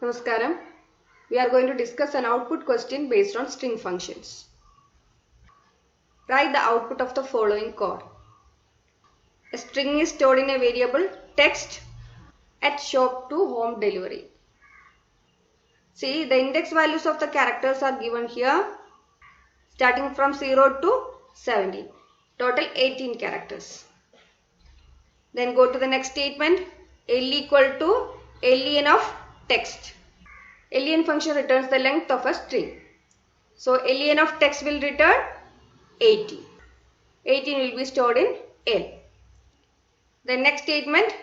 Namaskaram. We are going to discuss an output question based on string functions. Write the output of the following code. A string is stored in a variable text at shop to home delivery. See, the index values of the characters are given here starting from 0 to 17. Total 18 characters. Then go to the next statement. L equal to len of text. Len function returns the length of a string. So len of text will return 18. 18 will be stored in L. The next statement,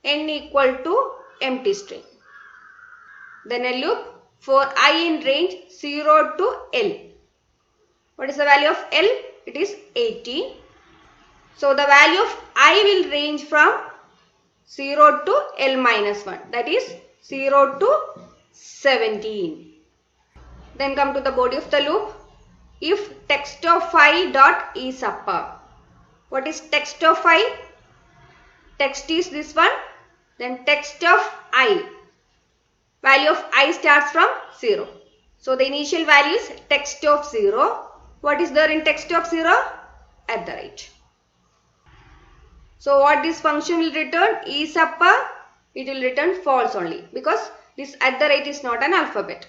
n equal to empty string. Then a loop for I in range 0 to L. What is the value of L? It is 18. So the value of I will range from 0 to L minus 1. That is 0 to 17. Then come to the body of the loop. If text of I dot is upper. What is text of I? Text is this one. Then text of I. Value of I starts from 0. So the initial value is text of 0. What is there in text of 0? At the rate. So what this function will return is upper. It will return false only because this at the rate is not an alphabet.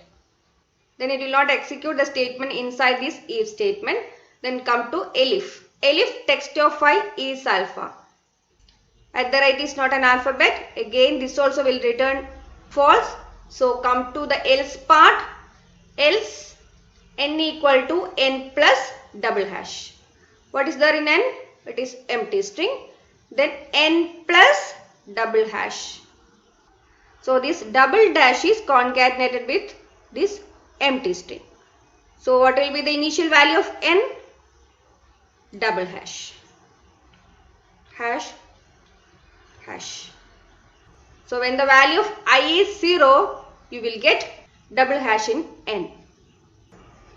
Then it will not execute the statement inside this if statement. Then come to elif. Elif text of I is alpha. At the rate is not an alphabet. Again this also will return false. So come to the else part. Else n equal to n plus double hash. What is there in n? It is empty string. Then n plus double hash. So this double dash is concatenated with this empty string. So what will be the initial value of n? Double hash. Hash. Hash. So when the value of I is 0, you will get double hash in n.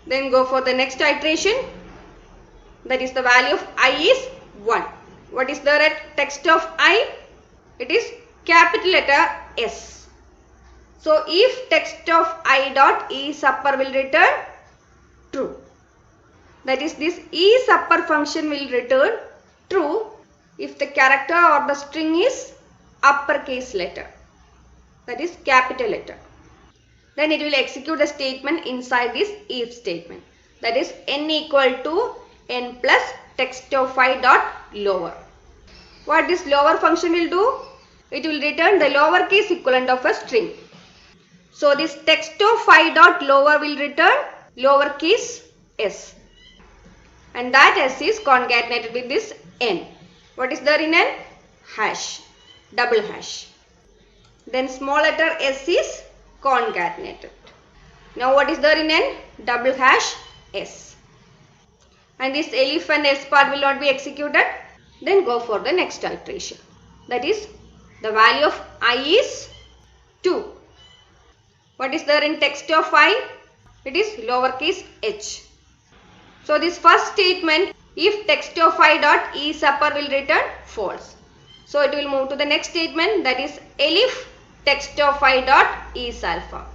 Then go for the next iteration. That is the value of I is 1. What is there at text of I? It is capital letter S. So if text of I dot is upper will return true. That is this is upper function will return true if the character or the string is uppercase letter. That is capital letter. Then it will execute the statement inside this if statement. That is n equal to n plus text of I dot lower. What this lower function will do? It will return the lowercase equivalent of a string. So this text of I dot lower will return lowercase s. And that s is concatenated with this n. What is there in n? Hash. Double hash. Then small letter s is concatenated. Now what is there in n? Double hash s. And this elif and else part will not be executed. Then go for the next iteration. That is the value of I is 2. What is there in text of I? It is lowercase h. So this first statement, if text of I dot is upper will return false. So it will move to the next statement, that is elif text of I dot is alpha.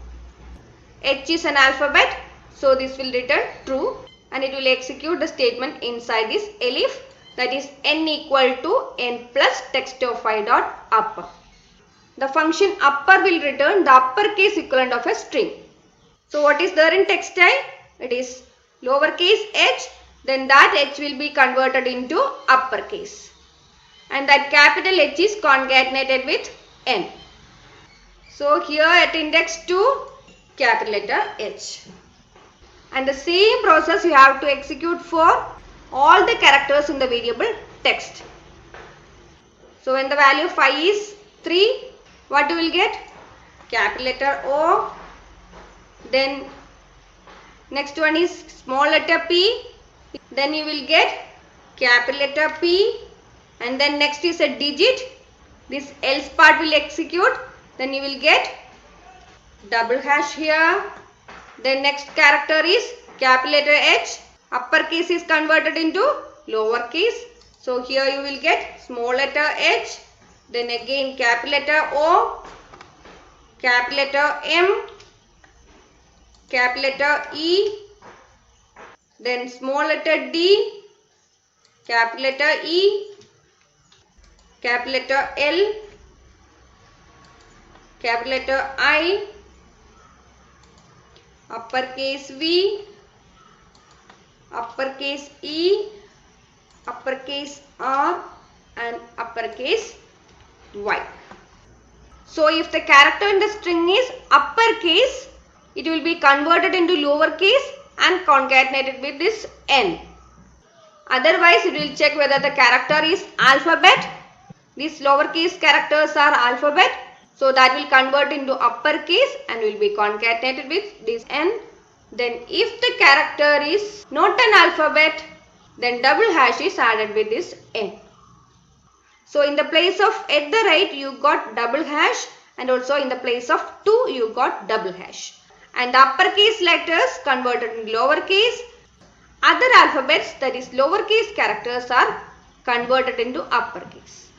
H is an alphabet, so this will return true and it will execute the statement inside this elif, that is n equal to n plus text of I dot upper. The function upper will return the uppercase equivalent of a string. So what is there in text I? It is lowercase h, then that h will be converted into uppercase. And that capital H is concatenated with n. So here at index 2, capital letter H. And the same process you have to execute for all the characters in the variable text. So when the value of I is 3, what you will get? Capital letter O. Then next one is small letter p. Then you will get capital letter P. And then next is a digit. This else part will execute. Then you will get double hash here. Then next character is capital letter H. Uppercase is converted into lowercase. So here you will get small letter h, then again capital letter O, capital letter M, capital letter E, then small letter D, capital letter E, capital letter L, capital letter I, uppercase V, uppercase E, uppercase R and uppercase Y. So if the character in the string is uppercase, it will be converted into lowercase and concatenated with this N. Otherwise, it will check whether the character is alphabet. These lowercase characters are alphabet. So that will convert into uppercase and will be concatenated with this N. Then if the character is not an alphabet, then double hash is added with this N. So in the place of at the rate you got double hash, and also in the place of 2 you got double hash. And the uppercase letters converted in lowercase. Other alphabets, that is lowercase characters, are converted into uppercase.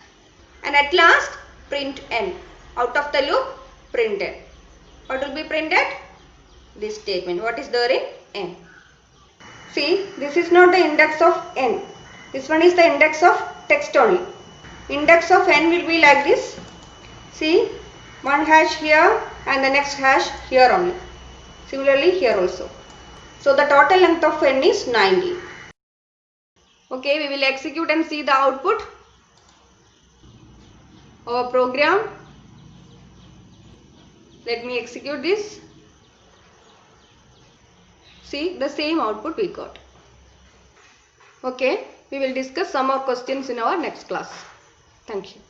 And at last print N. Out of the loop, print N. What will be printed? This statement. What is there in N? See, this is not the index of N. This one is the index of text only. Index of N will be like this. See, one hash here and the next hash here only. Similarly here also. So the total length of N is 90. Okay, we will execute and see the output. Our program. Let me execute this. See, the same output we got. Okay, we will discuss some more questions in our next class. Thank you.